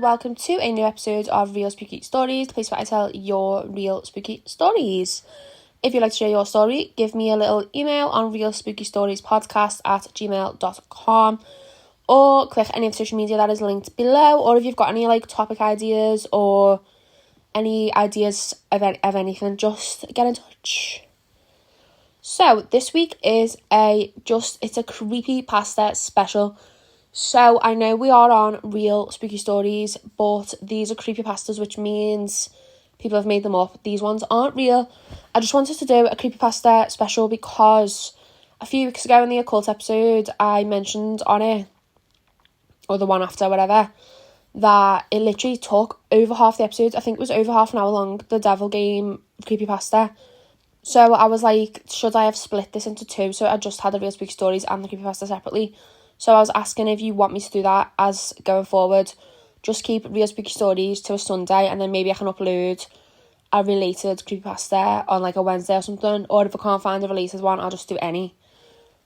welcome to a new episode of Real Spooky Stories, the place where I tell your real spooky stories. If you'd like to share your story, give me a little email on realspookystoriespodcast@gmail.com or click any of the social media that is linked below, or if you've got any topic ideas or any ideas of anything, just get in touch. So this week is it's a Creepypasta Special. So I know we are on Real Spooky Stories, but these are Creepypastas, which means people have made them up. These ones aren't real. I just wanted to do a Creepypasta Special because a few weeks ago in the occult episode, I mentioned on it, or the one after, whatever, that it literally took over half the episode. I think it was over half an hour long, the Devil Game Creepypasta. So I was like, should I have split this into two? So I just had the Real Spooky Stories and the Creepypasta separately. So I was asking if you want me to do that as going forward. Just keep Real Spooky Stories to a Sunday, and then maybe I can upload a related Creepypasta on a Wednesday or something. Or if I can't find a related one, I'll just do any.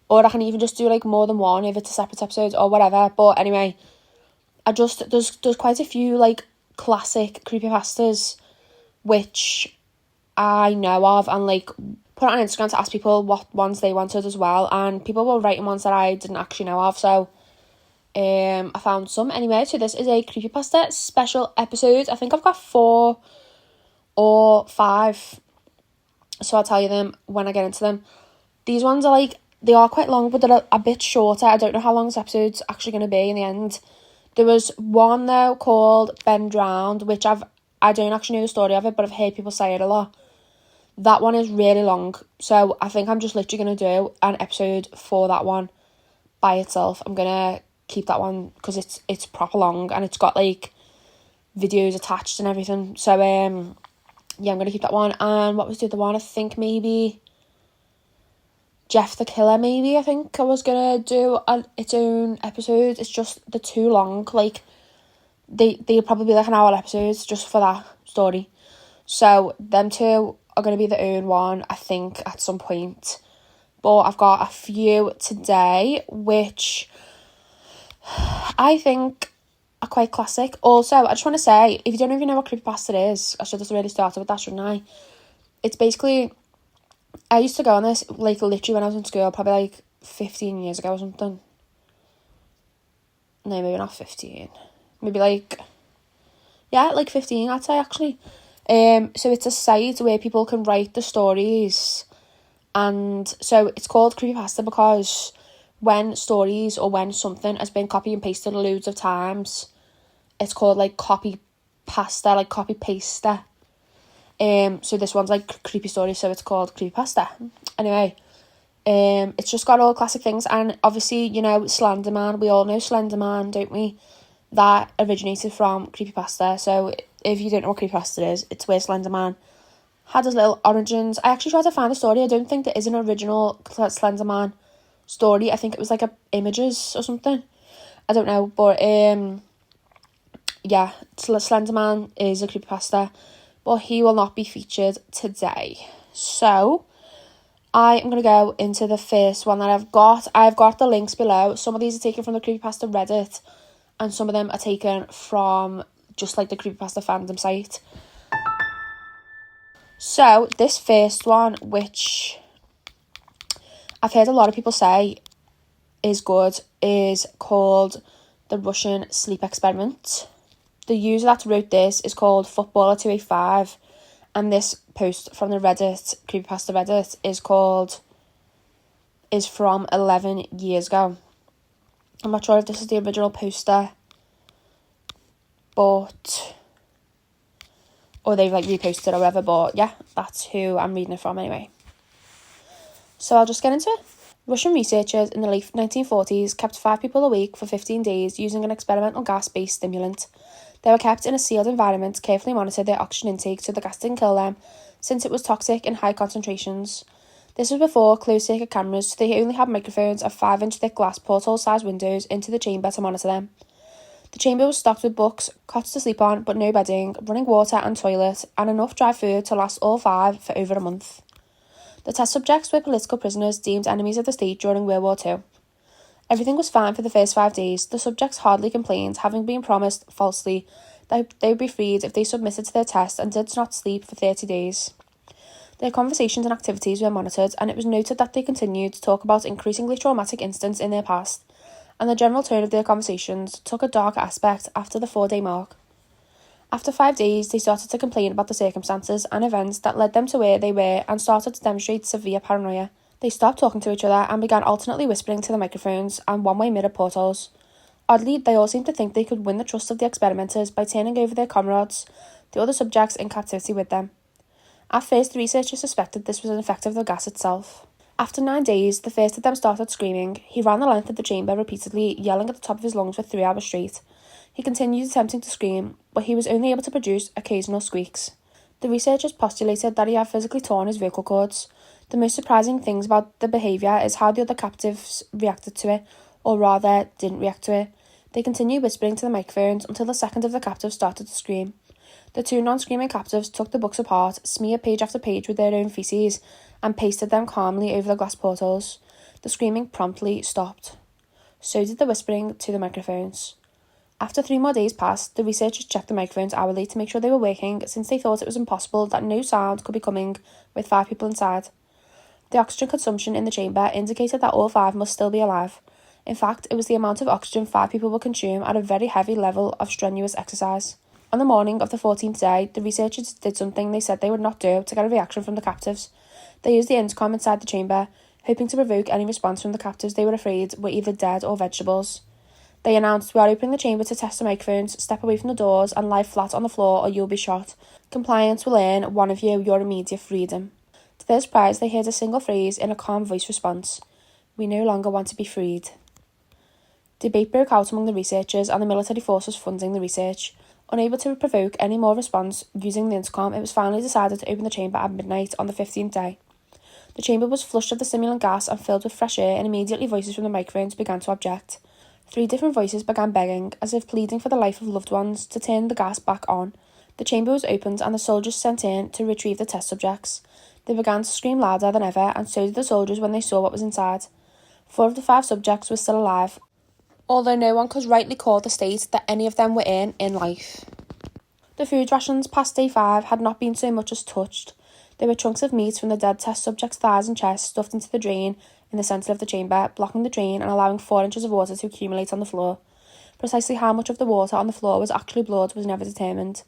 Or I can even just do more than one if it's a separate episode or whatever. But anyway, there's quite a few classic Creepypastas which I know of, and put it on Instagram to ask people what ones they wanted as well, and people were writing ones that I didn't actually know of, so I found some anyway. So this is a Creepypasta special episode. I think I've got 4 or 5, so I'll tell you them when I get into them. These ones are they are quite long, but they're a bit shorter. I don't know how long this episode's actually going to be in the end. There was one though called Ben Drowned, which I don't actually know the story of it, but I've heard people say it a lot. That one is really long, so I think I'm just literally going to do an episode for that one by itself. I'm going to keep that one because it's proper long, and it's got videos attached and everything. So yeah, I'm going to keep that one. And what was the other one? I think maybe Jeff the Killer, maybe. I think I was going to do its own episode. It's just, they're too long. They'll probably be an hour episodes just for that story. So them two are going to be their own one, I think, at some point. But I've got a few today, which I think are quite classic. Also, I just want to say, if you don't even know what Creepypasta is, I should have really started with that, shouldn't I? It's basically, I used to go on this, literally when I was in school, probably 15 years ago or something. No, maybe not 15. Maybe 15, I'd say, actually. So it's a site where people can write the stories, and so it's called Creepypasta because when stories or when something has been copy and pasted loads of times, it's called copypasta, copy-paster. So this one's creepy story, so it's called Creepypasta. Anyway, it's just got all classic things, and obviously, Slenderman, we all know Slenderman, don't we? That originated from Creepypasta. So if you don't know what Creepypasta is, it's where Slenderman had his little origins. I actually tried to find a story. I don't think there is an original Slenderman story. I think it was images or something. I don't know, but yeah, Slenderman is a Creepypasta, but he will not be featured today. So I am going to go into the first one that I've got. I've got the links below. Some of these are taken from the Creepypasta Reddit, and some of them are taken from just the Creepypasta fandom site. So this first one, which I've heard a lot of people say is good, is called The Russian Sleep Experiment. The user that wrote this is called Footballer285, and this post from the Reddit, Creepypasta Reddit, is from 11 years ago. I'm not sure if this is the original poster, or they've reposted or whatever, but yeah, that's who I'm reading it from anyway. So I'll just get into it. Russian researchers in the late 1940s kept 5 people awake for 15 days using an experimental gas-based stimulant. They were kept in a sealed environment, carefully monitored their oxygen intake so the gas didn't kill them, since it was toxic in high concentrations. This was before closed-circuit cameras, so they only had microphones of 5-inch thick glass porthole-sized windows into the chamber to monitor them. The chamber was stocked with books, cots to sleep on, but no bedding, running water and toilet, and enough dry food to last all 5 for over a month. The test subjects were political prisoners deemed enemies of the state during World War II. Everything was fine for the first 5 days. The subjects hardly complained, having been promised, falsely, that they would be freed if they submitted to their test and did not sleep for 30 days. Their conversations and activities were monitored, and it was noted that they continued to talk about increasingly traumatic incidents in their past, and the general tone of their conversations took a dark aspect after the 4-day mark. After 5 days, they started to complain about the circumstances and events that led them to where they were and started to demonstrate severe paranoia. They stopped talking to each other and began alternately whispering to the microphones and one-way mirror portals. Oddly, they all seemed to think they could win the trust of the experimenters by turning over their comrades, the other subjects in captivity with them. At first, the researchers suspected this was an effect of the gas itself. After 9 days, the first of them started screaming. He ran the length of the chamber repeatedly, yelling at the top of his lungs for 3 hours straight. He continued attempting to scream, but he was only able to produce occasional squeaks. The researchers postulated that he had physically torn his vocal cords. The most surprising things about the behaviour is how the other captives reacted to it, or rather, didn't react to it. They continued whispering to the microphones until the second of the captives started to scream. The 2 non-screaming captives took the books apart, smeared page after page with their own feces, and pasted them calmly over the glass portals. The screaming promptly stopped. So did the whispering to the microphones. After 3 more days passed, the researchers checked the microphones hourly to make sure they were working, since they thought it was impossible that no sound could be coming with 5 people inside. The oxygen consumption in the chamber indicated that all 5 must still be alive. In fact, it was the amount of oxygen 5 people would consume at a very heavy level of strenuous exercise. On the morning of the 14th day, the researchers did something they said they would not do to get a reaction from the captives. They used the intercom inside the chamber, hoping to provoke any response from the captives they were afraid were either dead or vegetables. They announced, "We are opening the chamber to test the microphones. Step away from the doors and lie flat on the floor or you'll be shot. Compliance will earn one of you your immediate freedom." To their surprise, they heard a single phrase in a calm voice response: "We no longer want to be freed." Debate broke out among the researchers and the military forces funding the research. Unable to provoke any more response using the intercom, it was finally decided to open the chamber at midnight on the 15th day. The chamber was flushed of the stimulant gas and filled with fresh air, and immediately voices from the microphones began to object. 3 different voices began begging, as if pleading for the life of loved ones, to turn the gas back on. The chamber was opened and the soldiers sent in to retrieve the test subjects. They began to scream louder than ever, and so did the soldiers when they saw what was inside. 4 of the 5 subjects were still alive, although no one could rightly call the state that any of them were in life. The food rations past day 5 had not been so much as touched. There were chunks of meat from the dead test subjects' thighs and chests stuffed into the drain in the centre of the chamber, blocking the drain and allowing 4 inches of water to accumulate on the floor. Precisely how much of the water on the floor was actually blood was never determined.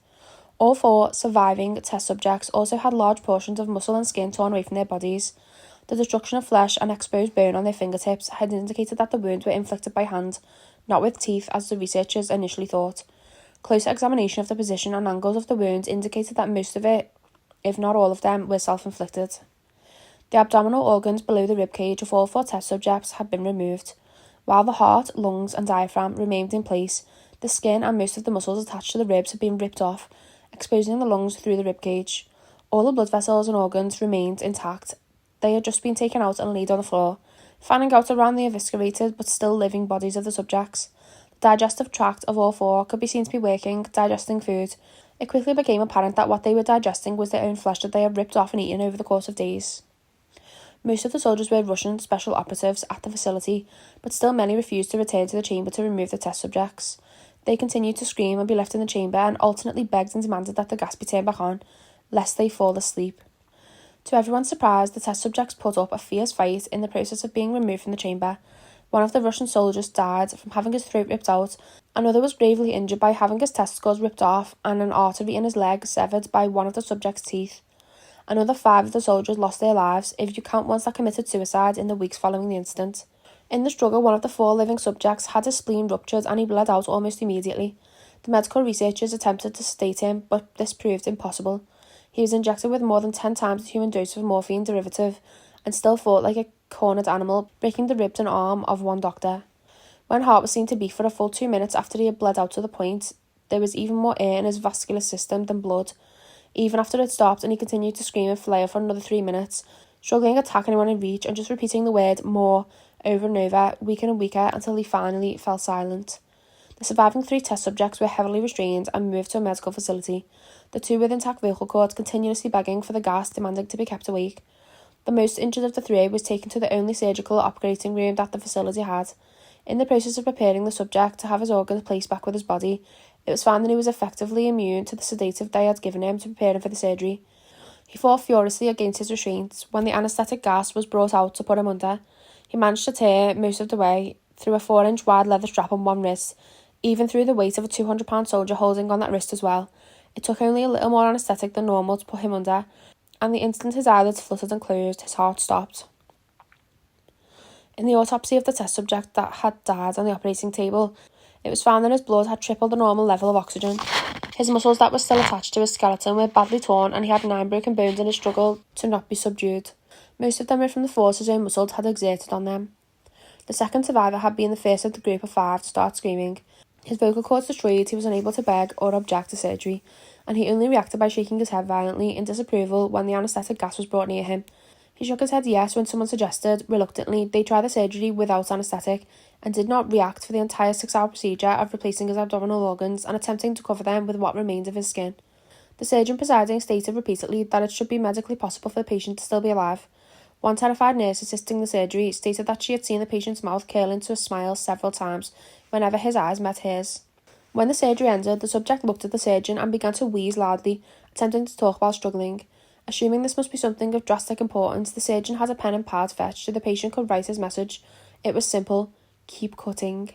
All 4 surviving test subjects also had large portions of muscle and skin torn away from their bodies. The destruction of flesh and exposed bone on their fingertips had indicated that the wounds were inflicted by hand, not with teeth as the researchers initially thought. Closer examination of the position and angles of the wounds indicated that most of it, if not all of them, were self-inflicted. The abdominal organs below the ribcage of all 4 test subjects had been removed. While the heart, lungs and diaphragm remained in place, the skin and most of the muscles attached to the ribs had been ripped off, exposing the lungs through the ribcage. All the blood vessels and organs remained intact. They had just been taken out and laid on the floor, fanning out around the eviscerated but still living bodies of the subjects. The digestive tract of all 4 could be seen to be working, digesting food. It quickly became apparent that what they were digesting was their own flesh that they had ripped off and eaten over the course of days. Most of the soldiers were Russian special operatives at the facility, but still many refused to return to the chamber to remove the test subjects. They continued to scream and be left in the chamber, and alternately begged and demanded that the gas be turned back on, lest they fall asleep. To everyone's surprise, the test subjects put up a fierce fight in the process of being removed from the chamber. One of the Russian soldiers died from having his throat ripped out, another was gravely injured by having his testicles ripped off and an artery in his leg severed by one of the subject's teeth. Another 5 of the soldiers lost their lives, if you count ones that committed suicide in the weeks following the incident. In the struggle, one of the 4 living subjects had his spleen ruptured and he bled out almost immediately. The medical researchers attempted to sedate him, but this proved impossible. He was injected with more than 10 times the human dose of morphine derivative and still fought like a cornered animal, breaking the ribs and arm of one doctor. When heart was seen to beat for a full 2 minutes after he had bled out to the point, there was even more air in his vascular system than blood. Even after it stopped and he continued to scream and flail for another 3 minutes, struggling to attack anyone in reach and just repeating the word "more" over and over, weaker and weaker, until he finally fell silent. The surviving 3 test subjects were heavily restrained and moved to a medical facility, the 2 with intact vocal cords continuously begging for the gas, demanding to be kept awake. The most injured of the 3 was taken to the only surgical operating room that the facility had. In the process of preparing the subject to have his organs placed back with his body, it was found that he was effectively immune to the sedative they had given him to prepare him for the surgery. He fought furiously against his restraints. When the anaesthetic gas was brought out to put him under, he managed to tear most of the way through a 4-inch wide leather strap on one wrist, even through the weight of a 200-pound soldier holding on that wrist as well. It took only a little more anaesthetic than normal to put him under, and the instant his eyelids fluttered and closed, his heart stopped. In the autopsy of the test subject that had died on the operating table, it was found that his blood had tripled the normal level of oxygen. His muscles that were still attached to his skeleton were badly torn, and he had 9 broken bones in his struggle to not be subdued. Most of them were from the force his own muscles had exerted on them. The second survivor had been the first of the group of 5 to start screaming. His vocal cords destroyed, he was unable to beg or object to surgery, and he only reacted by shaking his head violently in disapproval when the anaesthetic gas was brought near him. He shook his head yes when someone suggested, reluctantly, they try the surgery without anaesthetic, and did not react for the entire 6-hour procedure of replacing his abdominal organs and attempting to cover them with what remained of his skin. The surgeon presiding stated repeatedly that it should be medically possible for the patient to still be alive. One terrified nurse assisting the surgery stated that she had seen the patient's mouth curl into a smile several times whenever his eyes met hers. When the surgery ended, the subject looked at the surgeon and began to wheeze loudly, attempting to talk while struggling. Assuming this must be something of drastic importance, the surgeon had a pen and pad fetched so the patient could write his message. It was simple: keep cutting.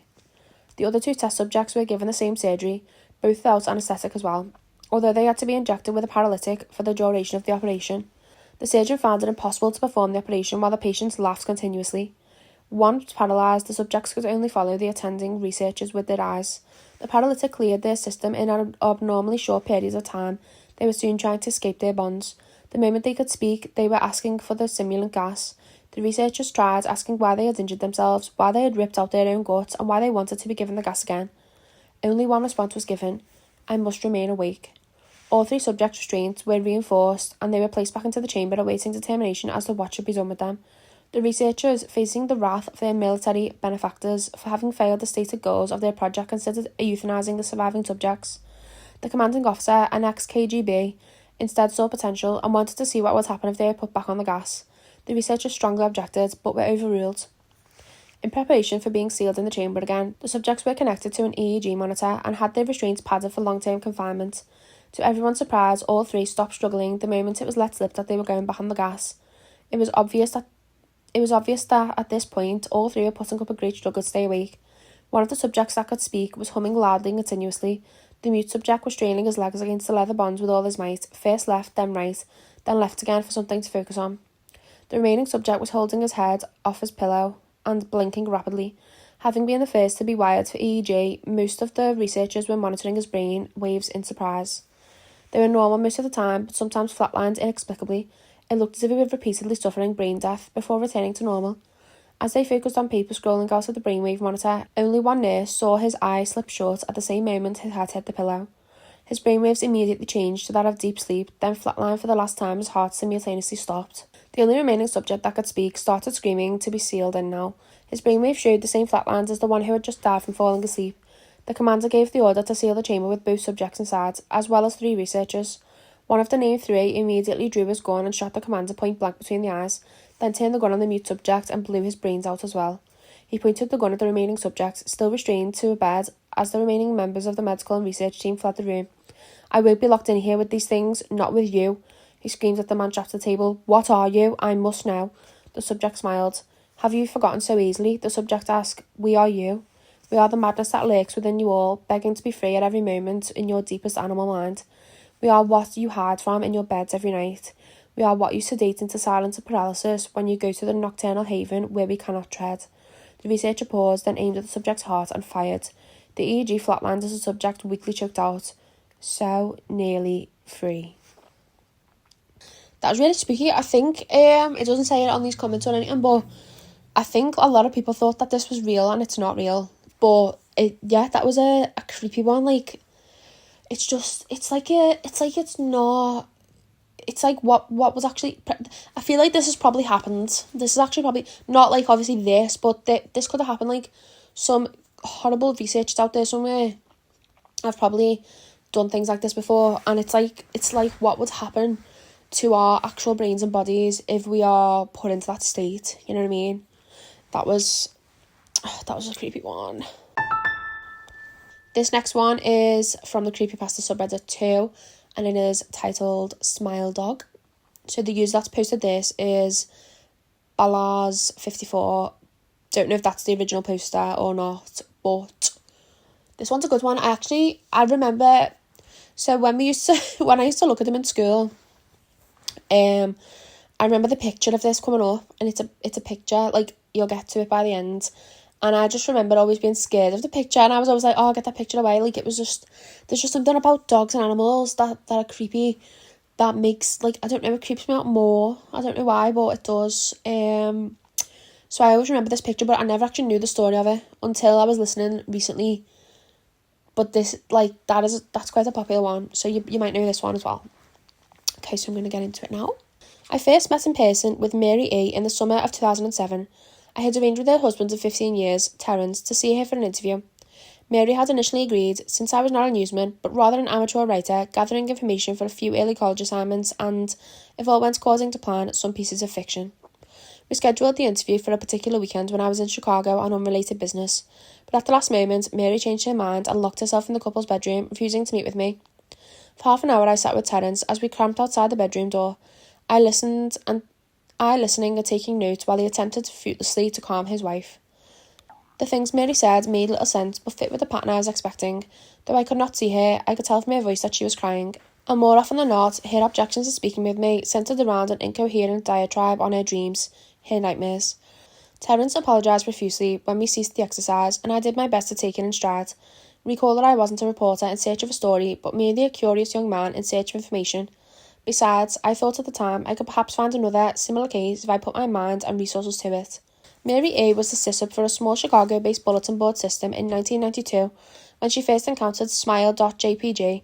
The other 2 test subjects were given the same surgery, both without anaesthetic as well, although they had to be injected with a paralytic for the duration of the operation. The surgeon found it impossible to perform the operation while the patients laughed continuously. Once paralysed, the subjects could only follow the attending researchers with their eyes. The paralytic cleared their system in an abnormally short period of time. They were soon trying to escape their bonds. The moment they could speak, they were asking for the stimulant gas. The researchers tried asking why they had injured themselves, why they had ripped out their own guts, and why they wanted to be given the gas again. Only one response was given: I must remain awake. All 3 subjects' restraints were reinforced, and they were placed back into the chamber awaiting determination as to what should be done with them. The researchers, facing the wrath of their military benefactors for having failed the stated goals of their project, considered euthanizing the surviving subjects. The commanding officer, an ex-KGB, instead saw potential and wanted to see what would happen if they were put back on the gas. The researchers strongly objected, but were overruled. In preparation for being sealed in the chamber again, the subjects were connected to an EEG monitor and had their restraints padded for long-term confinement. To everyone's surprise, all 3 stopped struggling the moment it was let slip that they were going back on the gas. It was obvious that at this point, all 3 were putting up a great struggle to stay awake. One of the subjects that could speak was humming loudly and continuously. The mute subject was straining his legs against the leather bonds with all his might, first left, then right, then left again for something to focus on. The remaining subject was holding his head off his pillow and blinking rapidly. Having been the first to be wired for EEG, most of the researchers were monitoring his brain waves in surprise. They were normal most of the time, but sometimes flatlined inexplicably. It looked as if he was repeatedly suffering brain death before returning to normal. As they focused on paper scrolling out of the brainwave monitor, only one nurse saw his eye slip shut at the same moment his head hit the pillow. His brainwaves immediately changed to that of deep sleep, then flatlined for the last time his heart simultaneously stopped. The only remaining subject that could speak started screaming to be sealed in now. His brainwave showed the same flatlines as the one who had just died from falling asleep. The commander gave the order to seal the chamber with both subjects inside, as well as 3 researchers. One of the named 3 immediately drew his gun and shot the commander point blank between the eyes, then turned the gun on the mute subject and blew his brains out as well. He pointed the gun at the remaining subjects, still restrained to a bed, as the remaining members of the medical and research team fled the room. I won't be locked in here with these things, not with you, he screamed at the man trapped at the table. What are you? I must know. The subject smiled. Have you forgotten so easily? The subject asked. We are you. We are the madness that lurks within you all, begging to be free at every moment in your deepest animal mind. We are what you hide from in your beds every night. We are what you sedate into silence and paralysis when you go to the nocturnal haven where we cannot tread. The researcher paused, then aimed at the subject's heart and fired. The EEG flatlined as the subject weakly choked out. So nearly free. That was really spooky. I think it doesn't say it on these comments or anything, but I think a lot of people thought that this was real and it's not real. But that was a creepy one. Like, it's like what was actually. I feel like this has probably happened. This is actually probably not like obviously this, but this could have happened. Like, some horrible researchers out there somewhere have probably done things like this before, and it's like what would happen to our actual brains and bodies if we are put into that state. You know what I mean? That was that was a creepy one. This next one is from the Creepypasta subreddit too, and it is titled Smile Dog. So the user that's posted this is Balaz54. Don't know if that's the original poster or not, but this one's a good one. I remember, so when I used to look at them in school, I remember the picture of this coming up, and it's a picture, like, you'll get to it by the end. And I just remember always being scared of the picture, and I was always like, oh, I'll get that picture away. Like, there's just something about dogs and animals that are creepy, that makes, like, I don't know, it creeps me out more. I don't know why, but it does. So I always remember this picture, but I never actually knew the story of it until I was listening recently. But this, like, that's quite a popular one, so you might know this one as well. Okay, so I'm going to get into it now. I first met in person with Mary E. in the summer of 2007. I had arranged with her husband of 15 years, Terence, to see her for an interview. Mary had initially agreed, since I was not a newsman, but rather an amateur writer, gathering information for a few early college assignments and, if all went according to plan, some pieces of fiction. We scheduled the interview for a particular weekend when I was in Chicago on unrelated business, but at the last moment, Mary changed her mind and locked herself in the couple's bedroom, refusing to meet with me. For half an hour I sat with Terence as we cramped outside the bedroom door. I listening and taking notes while he attempted fruitlessly to calm his wife. The things Mary said made little sense but fit with the pattern I was expecting. Though I could not see her, I could tell from her voice that she was crying, and more often than not, her objections to speaking with me centred around an incoherent diatribe on her dreams, her nightmares. Terence apologised profusely when we ceased the exercise, and I did my best to take it in stride. Recall that I wasn't a reporter in search of a story, but merely a curious young man in search of information. Besides, I thought at the time I could perhaps find another similar case if I put my mind and resources to it. Mary A. was the sysup for a small Chicago-based bulletin board system in 1992 when she first encountered smile.jpg,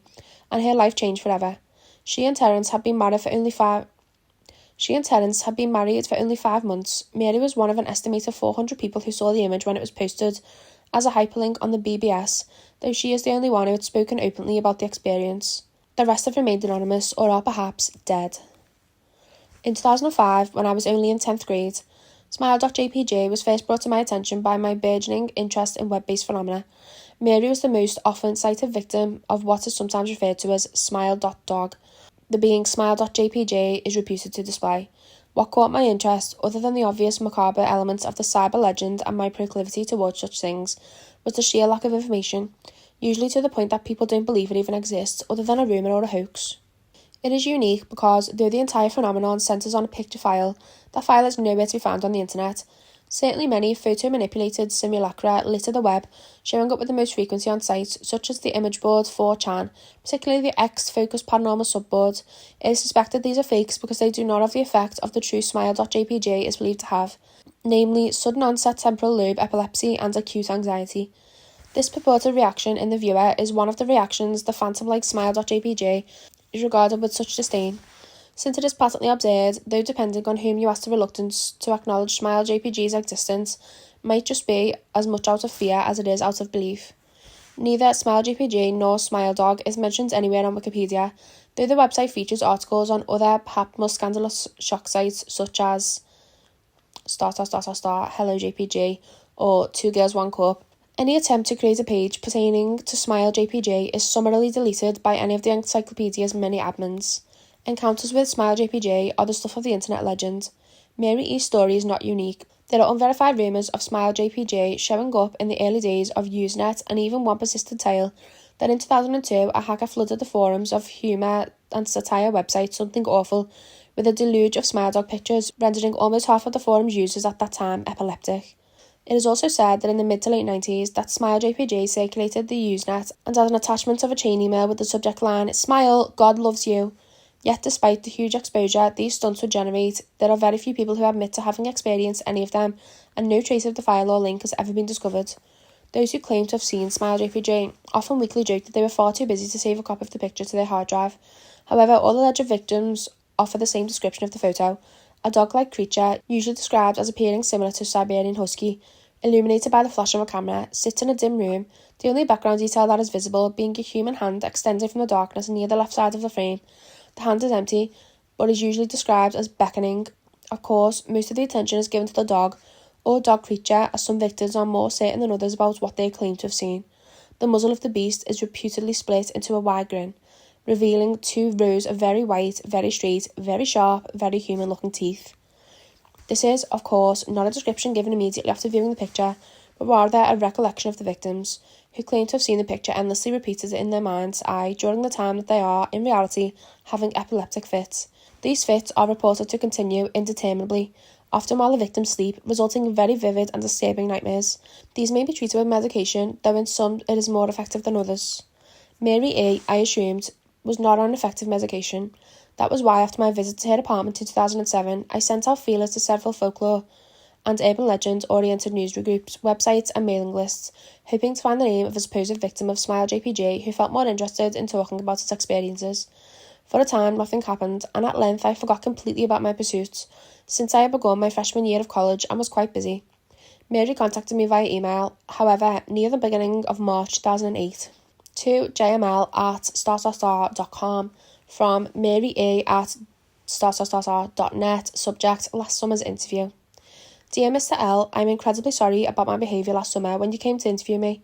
and her life changed forever. She and Terence had been married for only 5 months. Mary was one of an estimated 400 people who saw the image when it was posted as a hyperlink on the BBS, though she is the only one who had spoken openly about the experience. The rest have remained anonymous or are perhaps dead. In 2005, when I was only in 10th grade, Smile.jpg was first brought to my attention by my burgeoning interest in web-based phenomena. Mary was the most often cited victim of what is sometimes referred to as smile.dog. The being smile.jpg is reputed to display. What caught my interest, other than the obvious macabre elements of the cyber legend and my proclivity towards such things, was the sheer lack of information, usually to the point that people don't believe it even exists, other than a rumour or a hoax. It is unique because, though the entire phenomenon centres on a picture file, that file is nowhere to be found on the internet. Certainly many photo-manipulated simulacra litter the web, showing up with the most frequency on sites, such as the image board 4chan, particularly the X-focused paranormal subboard. It is suspected these are fakes because they do not have the effect of the true smile.jpg is believed to have, namely sudden onset temporal lobe epilepsy and acute anxiety. This purported reaction in the viewer is one of the reactions the phantom-like smile.jpg is regarded with such disdain, since it is patently absurd, though depending on whom you ask, the reluctance to acknowledge Smile.jpg's existence might just be as much out of fear as it is out of belief. Neither Smile.jpg nor SmileDog is mentioned anywhere on Wikipedia, though the website features articles on other, perhaps more scandalous shock sites such as **HelloJPG or Two Girls One Cup. Any attempt to create a page pertaining to Smile.jpg is summarily deleted by any of the encyclopedia's many admins. Encounters with Smile.jpg are the stuff of the internet legend. Mary E.'s story is not unique. There are unverified rumours of Smile.jpg showing up in the early days of Usenet, and even one persistent tale that in 2002 a hacker flooded the forums of humour and satire website Something Awful with a deluge of Smile Dog pictures, rendering almost half of the forum's users at that time epileptic. It is also said that in the mid to late 90s that Smile.jpg circulated the Usenet and had an attachment of a chain email with the subject line, "Smile, God loves you." Yet despite the huge exposure these stunts would generate, there are very few people who admit to having experienced any of them, and no trace of the file or link has ever been discovered. Those who claim to have seen Smile.jpg often weakly joke that they were far too busy to save a copy of the picture to their hard drive. However, all alleged victims offer the same description of the photo: a dog-like creature, usually described as appearing similar to a Siberian husky, illuminated by the flash of a camera, sits in a dim room, the only background detail that is visible being a human hand extending from the darkness near the left side of the frame. The hand is empty, but is usually described as beckoning. Of course, most of the attention is given to the dog, or dog creature, as some victims are more certain than others about what they claim to have seen. The muzzle of the beast is reputedly split into a wide grin, revealing 2 rows of very white, very straight, very sharp, very human-looking teeth. This is, of course, not a description given immediately after viewing the picture, but rather a recollection of the victims, who claim to have seen the picture endlessly repeated in their mind's eye during the time that they are, in reality, having epileptic fits. These fits are reported to continue indeterminably, often while the victims sleep, resulting in very vivid and disturbing nightmares. These may be treated with medication, though in some it is more effective than others. Mary A, I assumed, was not on effective medication. That was why, after my visit to her apartment in 2007, I sent out feelers to several folklore and urban legend-oriented newsreel groups, websites and mailing lists, hoping to find the name of a supposed victim of Smile JPG who felt more interested in talking about its experiences. For a time, nothing happened, and at length I forgot completely about my pursuits, since I had begun my freshman year of college and was quite busy. Mary contacted me via email, however, near the beginning of March 2008, to jml@*.com, from marya@*.net, subject, last summer's interview. Dear Mr. L, I am incredibly sorry about my behaviour last summer when you came to interview me.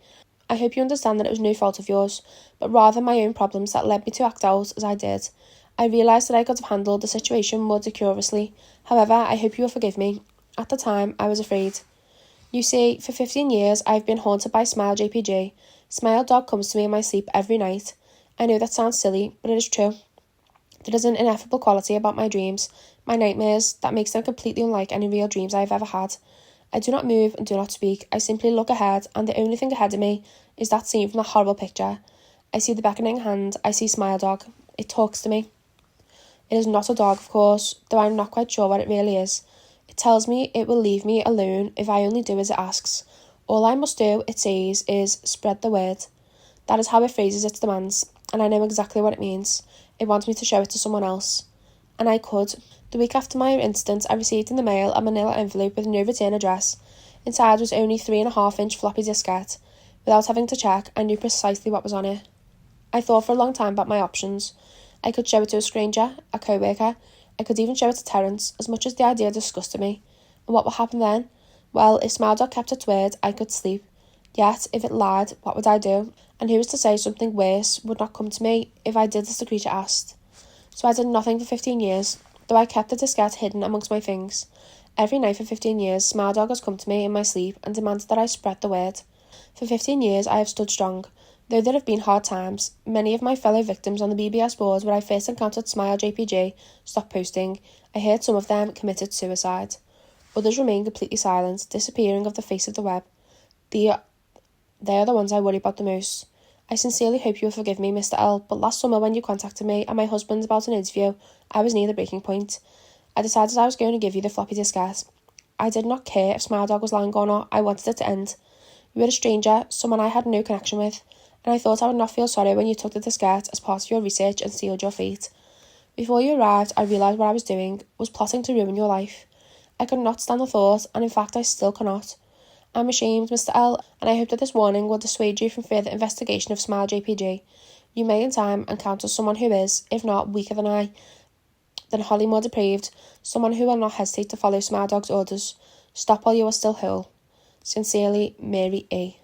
I hope you understand that it was no fault of yours, but rather my own problems that led me to act out as I did. I realised that I could have handled the situation more decorously. However, I hope you will forgive me. At the time, I was afraid. You see, for 15 years, I have been haunted by Smile JPG. Smile Dog comes to me in my sleep every night. I know that sounds silly, but it is true. There is an ineffable quality about my dreams, my nightmares, that makes them completely unlike any real dreams I have ever had. I do not move and do not speak. I simply look ahead, and the only thing ahead of me is that scene from the horrible picture. I see the beckoning hand. I see Smile Dog. It talks to me. It is not a dog, of course, though I am not quite sure what it really is. It tells me it will leave me alone if I only do as it asks. All I must do, it says, is spread the word. That is how it phrases its demands, and I know exactly what it means. It wants me to show it to someone else. And I could. The week after my incident, I received in the mail a manila envelope with no return address. Inside was only 3.5-inch floppy diskette. Without having to check, I knew precisely what was on it. I thought for a long time about my options. I could show it to a stranger, a co-worker. I could even show it to Terence, as much as the idea disgusted me. And what would happen then? Well, if Smile Dog kept its word, I could sleep. Yet, if it lied, what would I do? And who was to say something worse would not come to me if I did as the creature asked? So I did nothing for 15 years, though I kept the diskette hidden amongst my things. Every night for 15 years, Smile Dog has come to me in my sleep and demanded that I spread the word. For 15 years, I have stood strong. Though there have been hard times, many of my fellow victims on the BBS boards where I first encountered Smile JPG stopped posting. I heard some of them committed suicide. Others remain completely silent, disappearing off the face of the web. They are the ones I worry about the most. I sincerely hope you will forgive me, Mr. L, but last summer when you contacted me and my husband about an interview, I was near the breaking point. I decided I was going to give you the floppy diskette. I did not care if Smile Dog was lying or not. I wanted it to end. You were a stranger, someone I had no connection with, and I thought I would not feel sorry when you took the diskette as part of your research and sealed your fate. Before you arrived, I realised what I was doing was plotting to ruin your life. I could not stand the thought, and in fact I still cannot. I am ashamed, Mr. L, and I hope that this warning will dissuade you from further investigation of Smile JPG. You may in time encounter someone who is, if not weaker than wholly more depraved, someone who will not hesitate to follow Smile Dog's orders. Stop while you are still whole. Sincerely, Mary A.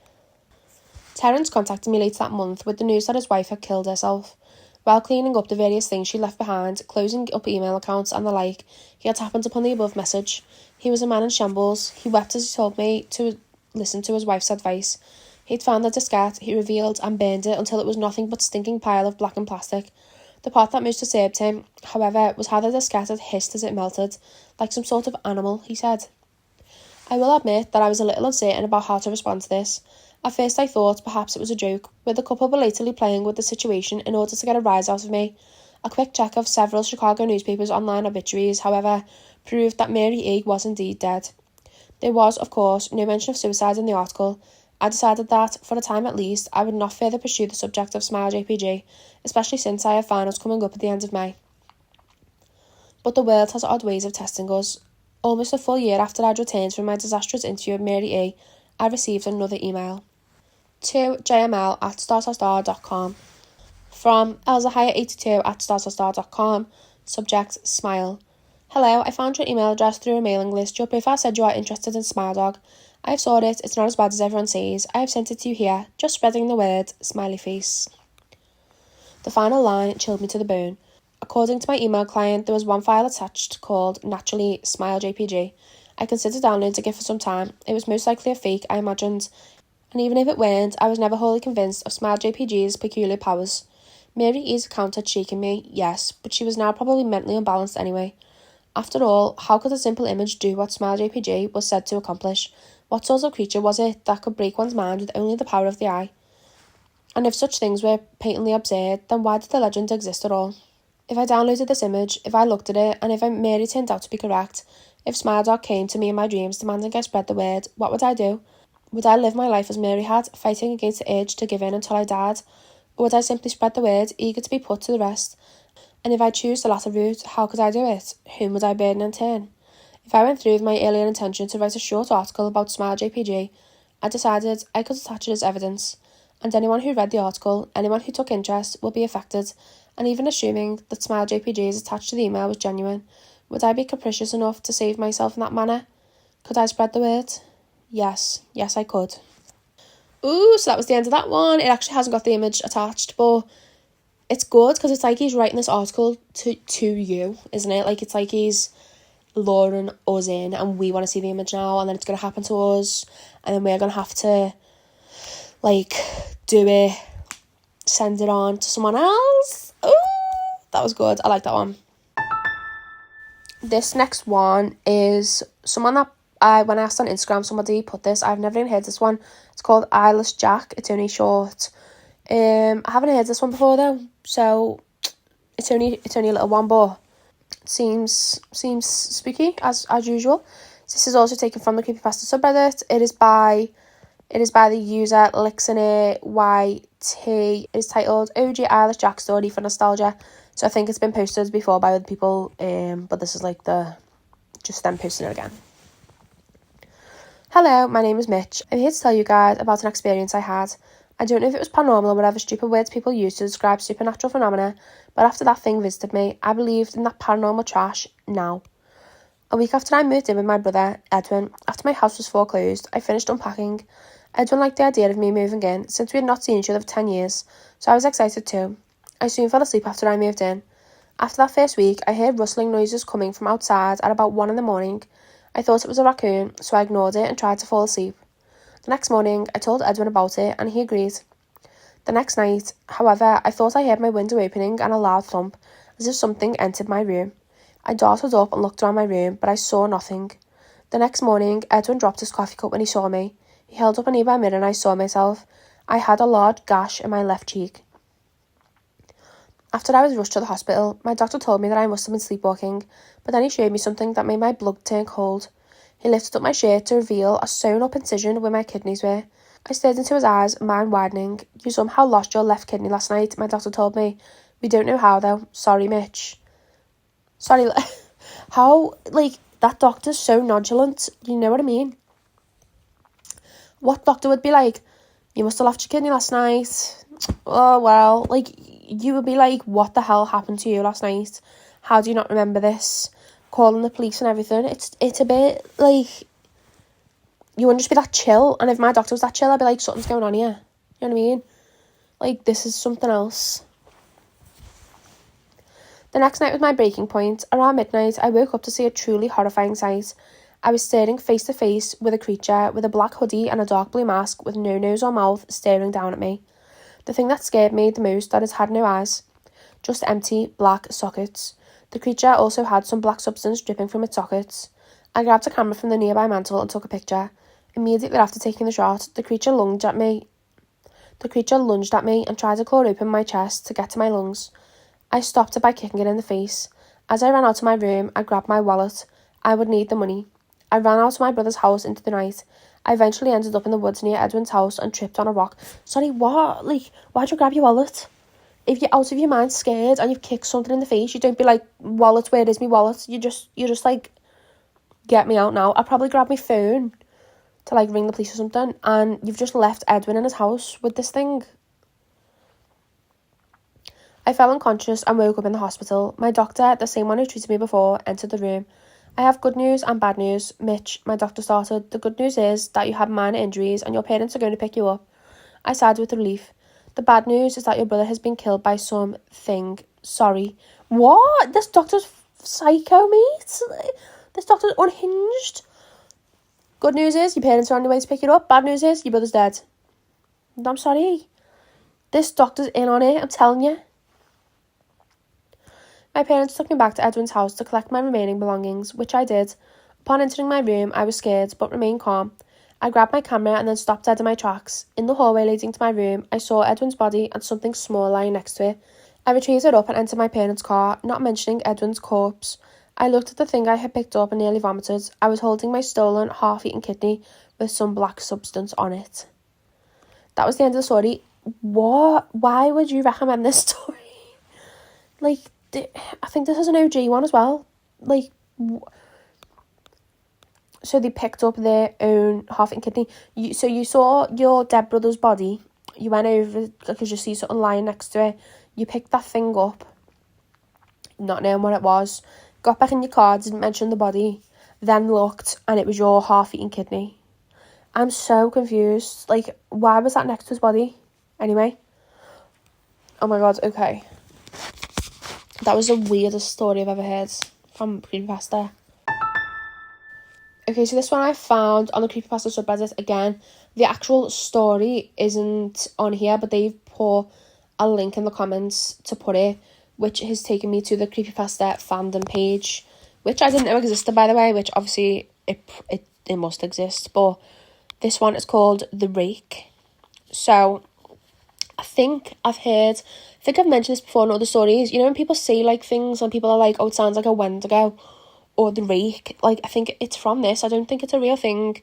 Terence contacted me later that month with the news that his wife had killed herself. While cleaning up the various things she left behind, closing up email accounts and the like, he had happened upon the above message. He was a man in shambles. He wept as he told me to listen to his wife's advice. He'd found the diskette, he revealed, and burned it until it was nothing but a stinking pile of blackened plastic. The part that most disturbed him, however, was how the diskette had hissed as it melted, like some sort of animal, he said. I will admit that I was a little uncertain about how to respond to this. At first I thought perhaps it was a joke, with the couple belatedly playing with the situation in order to get a rise out of me. A quick check of several Chicago newspapers' online obituaries, however, proved that Mary E. was indeed dead. There was, of course, no mention of suicide in the article. I decided that, for a time at least, I would not further pursue the subject of Smile JPG, especially since I have finals coming up at the end of May. But the world has odd ways of testing us. Almost a full year after I'd returned from my disastrous interview with Mary E., I received another email. To jml@*.com. From elzahire82@*.com. Subject, Smile. Hello, I found your email address through a mailing list. Your profile said you are interested in Smile Dog. I have saw it. It's not as bad as everyone says. I have sent it to you here. Just spreading the word. Smiley face. The final line chilled me to the bone. According to my email client, there was one file attached called Naturally Smile JPG. I considered downloading it for some time. It was most likely a fake, I imagined. And even if it weren't, I was never wholly convinced of Smile JPG's peculiar powers. Mary E's account had shaken me, yes, but she was now probably mentally unbalanced anyway. After all, how could a simple image do what Smile JPG was said to accomplish? What sort of creature was it that could break one's mind with only the power of the eye? And if such things were patently absurd, then why did the legend exist at all? If I downloaded this image, if I looked at it, and if Mary turned out to be correct, if Smile Dog came to me in my dreams demanding I spread the word, what would I do? Would I live my life as Mary had, fighting against the urge to give in until I died? Or would I simply spread the word, eager to be put to the rest? And if I choose the latter route, how could I do it? Whom would I burden in turn? If I went through with my earlier intention to write a short article about Smile JPG, I decided I could attach it as evidence, and anyone who read the article, anyone who took interest, will be affected, and even assuming that Smile JPGs attached to the email was genuine, would I be capricious enough to save myself in that manner? Could I spread the word? Yes, I could. Ooh, so that was the end of that one. It actually hasn't got the image attached, but it's good because it's like he's writing this article to you, isn't it? Like, it's like he's luring us in and we want to see the image now, and then it's going to happen to us, and then we're going to have to, like, do it, send it on to someone else. Ooh, that was good. I like that one. This next one is someone that when I asked on Instagram, somebody put this. I've never even heard this one. It's called Eyeless Jack. It's only short. I haven't heard this one before though, so it's only a little one, but it seems spooky as usual. This is also taken from the Creepypasta subreddit. It is by the user LixinYT. It is titled OG Eyeless Jack Story for Nostalgia. So I think it's been posted before by other people, but this is like just them posting it again. Hello, my name is Mitch. I'm here to tell you guys about an experience I had. I don't know if it was paranormal or whatever stupid words people use to describe supernatural phenomena, but after that thing visited me, I believed in that paranormal trash now. A week after I moved in with my brother, Edwin, after my house was foreclosed, I finished unpacking. Edwin liked the idea of me moving in, since we had not seen each other for 10 years, so I was excited too. I soon fell asleep after I moved in. After that first week, I heard rustling noises coming from outside at about 1 a.m. I thought it was a raccoon, so I ignored it and tried to fall asleep. The next morning, I told Edwin about it, and he agreed. The next night, however, I thought I heard my window opening and a loud thump, as if something entered my room. I darted up and looked around my room, but I saw nothing. The next morning, Edwin dropped his coffee cup when he saw me. He held up a nearby mirror and I saw myself. I had a large gash in my left cheek. After I was rushed to the hospital, my doctor told me that I must have been sleepwalking, but then he showed me something that made my blood turn cold. He lifted up my shirt to reveal a sewn-up incision where my kidneys were. I stared into his eyes, mine widening. You somehow lost your left kidney last night, my doctor told me. We don't know how, though. Sorry, Mitch. Sorry, how, that doctor's so nonchalant, you know what I mean? What doctor would be like, you must have lost your kidney last night. Oh, well, you would be like, what the hell happened to you last night? How do you not remember this? Calling the police and everything. It's a bit, you wouldn't just be that chill. And if my doctor was that chill, I'd be like, something's going on here. You know what I mean? This is something else. The next night was my breaking point. Around midnight, I woke up to see a truly horrifying sight. I was staring face to face with a creature with a black hoodie and a dark blue mask with no nose or mouth staring down at me. The thing that scared me the most that it had no eyes, just empty black sockets. The creature also had some black substance dripping from its sockets. I grabbed a camera from the nearby mantle and took a picture. Immediately after taking the shot, the creature lunged at me and tried to claw open my chest to get to my lungs. I stopped it by kicking it in the face. As I ran out of my room, I grabbed my wallet. I would need the money. I ran out of my brother's house into the night. I eventually ended up in the woods near Edwin's house and tripped on a rock. Sorry, what? Why'd you grab your wallet? If you're out of your mind scared and you've kicked something in the face, you don't be like, wallet, where is my wallet? You just get me out now. I'd probably grab my phone to ring the police or something, and you've just left Edwin in his house with this thing. I fell unconscious and woke up in the hospital. My doctor, the same one who treated me before, entered the room. I have good news and bad news. Mitch, my doctor started. The good news is that you have minor injuries and your parents are going to pick you up. I sighed with relief. The bad news is that your brother has been killed by something. Sorry. What? This doctor's psycho, mate. This doctor's unhinged. Good news is your parents are on their way to pick you up. Bad news is your brother's dead. I'm sorry. This doctor's in on it, I'm telling you. My parents took me back to Edwin's house to collect my remaining belongings, which I did. Upon entering my room, I was scared, but remained calm. I grabbed my camera and then stopped dead in my tracks. In the hallway leading to my room, I saw Edwin's body and something small lying next to it. I retrieved it up and entered my parents' car, not mentioning Edwin's corpse. I looked at the thing I had picked up and nearly vomited. I was holding my stolen, half-eaten kidney with some black substance on it. That was the end of the story. What? Why would you recommend this story? Like, I think this is an OG one as well. Like, so they picked up their own half-eaten kidney. So you saw your dead brother's body. You went over because you see something lying next to it. You picked that thing up, not knowing what it was. Got back in your car, didn't mention the body. Then looked, and it was your half-eaten kidney. I'm so confused. Like, why was that next to his body? Anyway. Oh my god, okay. That was the weirdest story I've ever heard from Creepypasta. Okay, so this one I found on the Creepypasta subreddit. Again, the actual story isn't on here, but they've put a link in the comments to put it, which has taken me to the Creepypasta fandom page, which I didn't know existed, by the way, which obviously it must exist, but this one is called The Rake. So, I think I've mentioned this before in other stories. You know when people say like things and people are like, oh, it sounds like a Wendigo or the Rake. Like, I think it's from this. I don't think it's a real thing.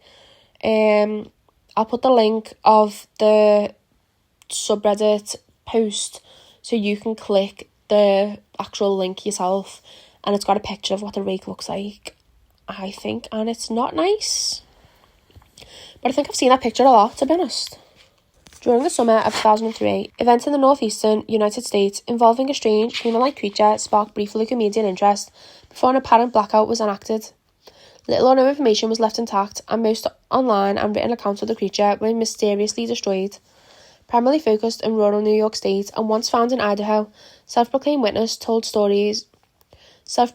I'll put the link of the subreddit post so you can click the actual link yourself, and it's got a picture of what the Rake looks like, I think, and it's not nice. But I think I've seen that picture a lot, to be honest. During the summer of 2003, events in the northeastern United States involving a strange human-like creature sparked brief comedian interest before an apparent blackout was enacted. Little or no information was left intact, and most online and written accounts of the creature were mysteriously destroyed. Primarily focused in rural New York State and once found in Idaho, self-proclaimed witnesses told stories of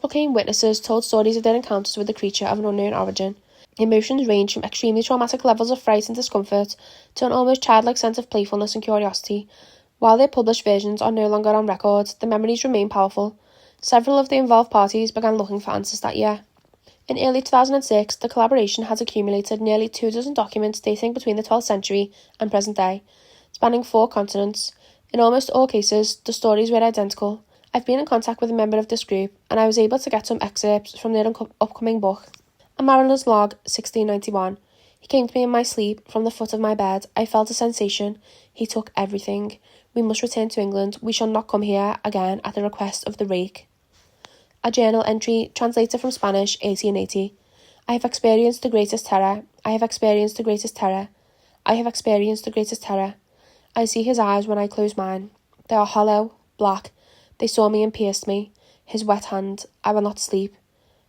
their encounters with the creature of an unknown origin. Emotions range from extremely traumatic levels of fright and discomfort to an almost childlike sense of playfulness and curiosity. While their published versions are no longer on record, the memories remain powerful. Several of the involved parties began looking for answers that year. In early 2006, the collaboration has accumulated nearly 24 documents dating between the 12th century and present day, spanning 4 continents. In almost all cases, the stories were identical. I've been in contact with a member of this group, and I was able to get some excerpts from their upcoming book. A Mariner's Log, 1691. He came to me in my sleep. From the foot of my bed, I felt a sensation. He took everything. We must return to England. We shall not come here again at the request of the Rake. A journal entry, translated from Spanish, 1880. I have experienced the greatest terror. I have experienced the greatest terror. I have experienced the greatest terror. I see his eyes when I close mine. They are hollow, black. They saw me and pierced me. His wet hand. I will not sleep.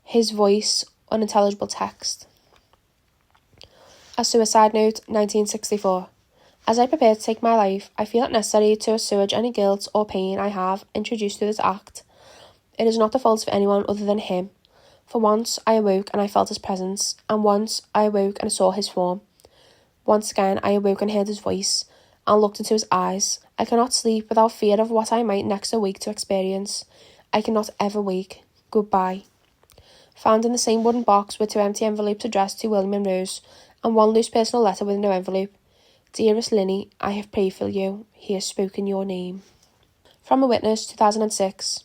His voice, unintelligible text. A suicide note, 1964. As I prepare to take my life, I feel it necessary to assuage any guilt or pain I have introduced through this act. It is not the fault of anyone other than him. For once I awoke and I felt his presence, and once I awoke and saw his form. Once again I awoke and heard his voice, and looked into his eyes. I cannot sleep without fear of what I might next awake to experience. I cannot ever wake. Goodbye. Found in the same wooden box were 2 empty envelopes addressed to William and Rose, and 1 loose personal letter with no envelope. Dearest Linny, I have prayed for you. He has spoken your name. From a witness, 2006.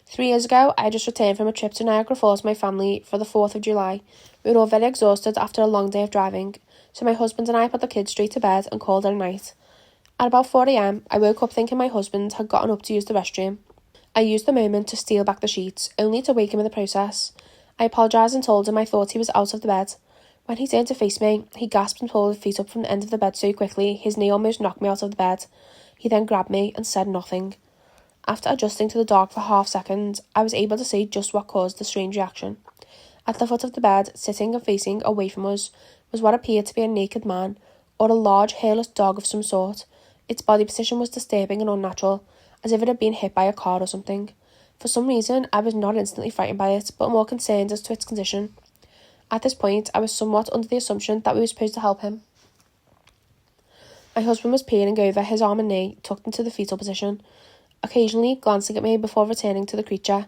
3 years ago, I just returned from a trip to Niagara Falls with my family for the 4th of July. We were all very exhausted after a long day of driving, so my husband and I put the kids straight to bed and called it a night. At about 4 a.m, I woke up thinking my husband had gotten up to use the restroom. I used the moment to steal back the sheets, only to wake him in the process. I apologised and told him I thought he was out of the bed. When he turned to face me, he gasped and pulled his feet up from the end of the bed so quickly his knee almost knocked me out of the bed. He then grabbed me and said nothing. After adjusting to the dark for half a second, I was able to see just what caused the strange reaction. At the foot of the bed, sitting and facing away from us, was what appeared to be a naked man, or a large hairless dog of some sort. Its body position was disturbing and unnatural, as if it had been hit by a car or something. For some reason, I was not instantly frightened by it, but more concerned as to its condition. At this point, I was somewhat under the assumption that we were supposed to help him. My husband was peering over, his arm and knee tucked into the fetal position, occasionally glancing at me before returning to the creature.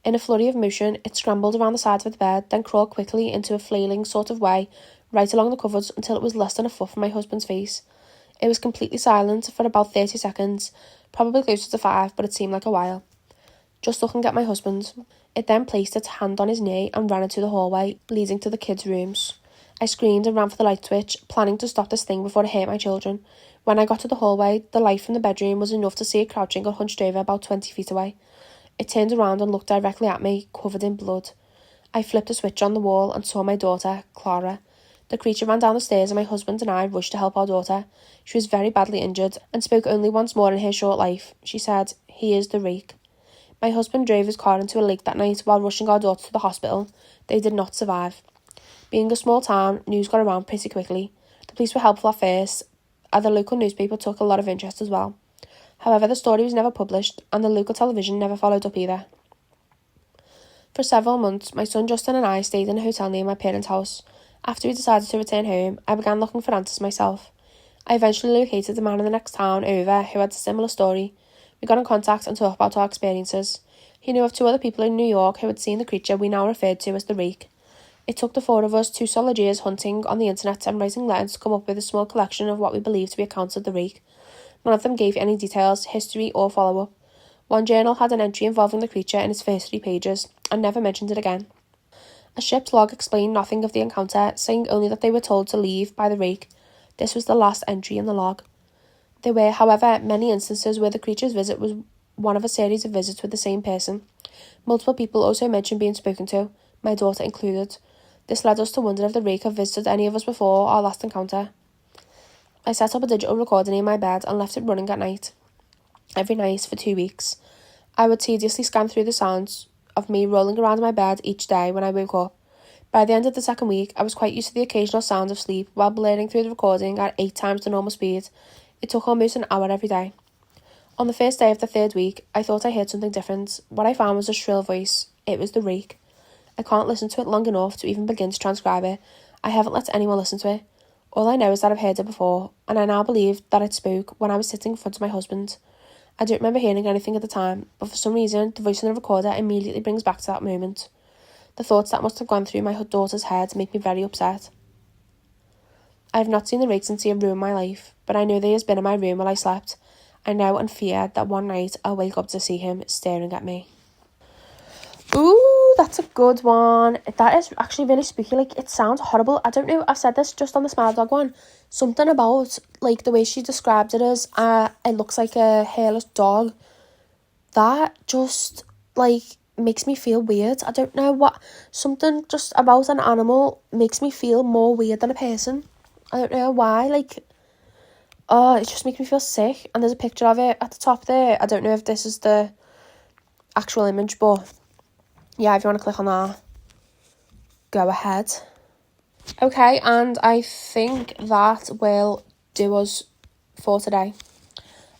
In a flurry of motion, it scrambled around the sides of the bed, then crawled quickly into a flailing sort of way right along the covers until it was less than a foot from my husband's face. It was completely silent for about 30 seconds, probably closer to 5, but it seemed like a while. Just looking at my husband. It then placed its hand on his knee and ran into the hallway, leading to the kids' rooms. I screamed and ran for the light switch, planning to stop this thing before it hurt my children. When I got to the hallway, the light from the bedroom was enough to see it crouching or hunched over about 20 feet away. It turned around and looked directly at me, covered in blood. I flipped a switch on the wall and saw my daughter, Clara. The creature ran down the stairs and my husband and I rushed to help our daughter. She was very badly injured and spoke only once more in her short life. She said, "He is the Rake." My husband drove his car into a lake that night while rushing our daughter to the hospital. They did not survive. Being a small town, news got around pretty quickly. The police were helpful at first, and the local newspaper took a lot of interest as well. However, the story was never published, and the local television never followed up either. For several months, my son Justin and I stayed in a hotel near my parents' house. After we decided to return home, I began looking for answers myself. I eventually located a man in the next town over who had a similar story. We got in contact and talked about our experiences. He knew of 2 other people in New York who had seen the creature we now referred to as the Rake. It took the 4 of us 2 solid years hunting on the internet and writing letters to come up with a small collection of what we believed to be accounts of the Rake. None of them gave any details, history or follow-up. One journal had an entry involving the creature in its first 3 pages, and never mentioned it again. A ship's log explained nothing of the encounter, saying only that they were told to leave by the Rake. This was the last entry in the log. There were, however, many instances where the creature's visit was one of a series of visits with the same person. Multiple people also mentioned being spoken to, my daughter included. This led us to wonder if the Rake had visited any of us before our last encounter. I set up a digital recording in my bed and left it running at night. Every night for 2 weeks. I would tediously scan through the sounds of me rolling around in my bed each day when I woke up. By the end of the 2nd week, I was quite used to the occasional sound of sleep while blaring through the recording at 8 times the normal speed. It took almost an hour every day. On the first day of the 3rd week, I thought I heard something different. What I found was a shrill voice. It was the Rake. I can't listen to it long enough to even begin to transcribe it. I haven't let anyone listen to it. All I know is that I've heard it before, and I now believe that it spoke when I was sitting in front of my husband. I don't remember hearing anything at the time, but for some reason, the voice in the recorder immediately brings back to that moment. The thoughts that must have gone through my daughter's head make me very upset. I have not seen the Rake since he had ruined my life, but I know that he has been in my room while I slept. I know and fear that one night I'll wake up to see him staring at me. Ooh, that's a good one. That is actually really spooky. Like, it sounds horrible. I don't know, I've said this just on the Smile Dog one. Something about, like, the way she described it as, it looks like a hairless dog. That just, like, makes me feel weird. I don't know what, something just about an animal makes me feel more weird than a person. I don't know why, like, it just makes me feel sick. And there's a picture of it at the top there. I don't know if this is the actual image, but yeah, if you want to click on that, go ahead. Okay, and I think that will do us for today.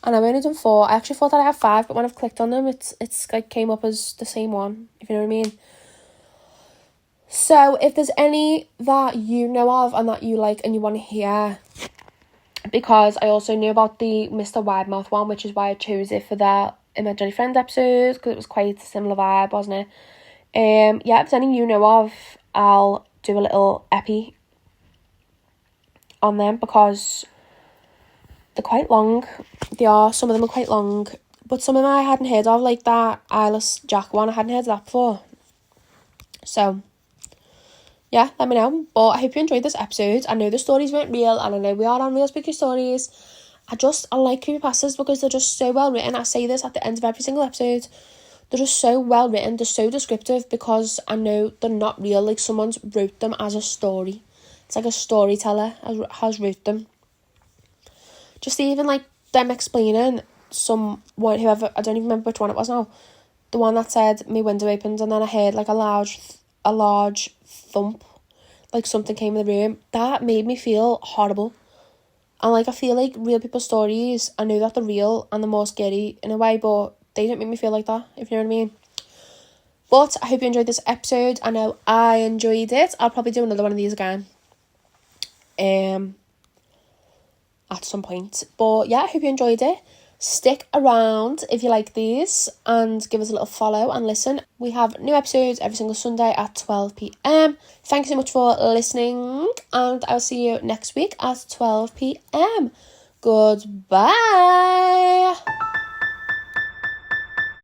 And I've only done 4. I actually thought that I had 5, but when I've clicked on them, it's like came up as the same one, if you know what I mean. So if there's any that you know of and that you like and you want to hear, because I also knew about the Mr. Widemouth one, which is why I chose it for that Imaginary Friend episode, because it was quite a similar vibe, wasn't it? Yeah, if there's any you know of, I'll do a little epi on them, because they're quite long. Some of them are quite long, but some of them I hadn't heard of, like that Eyeless Jack one. I hadn't heard of that before. So yeah, let me know. But I hope you enjoyed this episode. I know the stories weren't real, and I know we are on real spooky stories. I like creepypastas because they're just so well written. I say this at the end of every single episode. They're just so well written. They're so descriptive because I know they're not real. Like, someone's wrote them as a story. It's like a storyteller has wrote them. Just even like them explaining someone, whoever, I don't even remember which one it was now, the one that said my window opened and then I heard like a large thump, like something came in the room. That made me feel horrible. And like I feel like real people's stories, I know that they're real and they're more scary in a way, but they don't make me feel like that, if you know what I mean. But I hope you enjoyed this episode. I know I enjoyed it. I'll probably do another one of these again at some point. But yeah, I hope you enjoyed it. Stick around if you like these and give us a little follow and listen. We have new episodes every single Sunday at 12 p.m. Thank you so much for listening, and I'll see you next week at 12 p.m. Goodbye.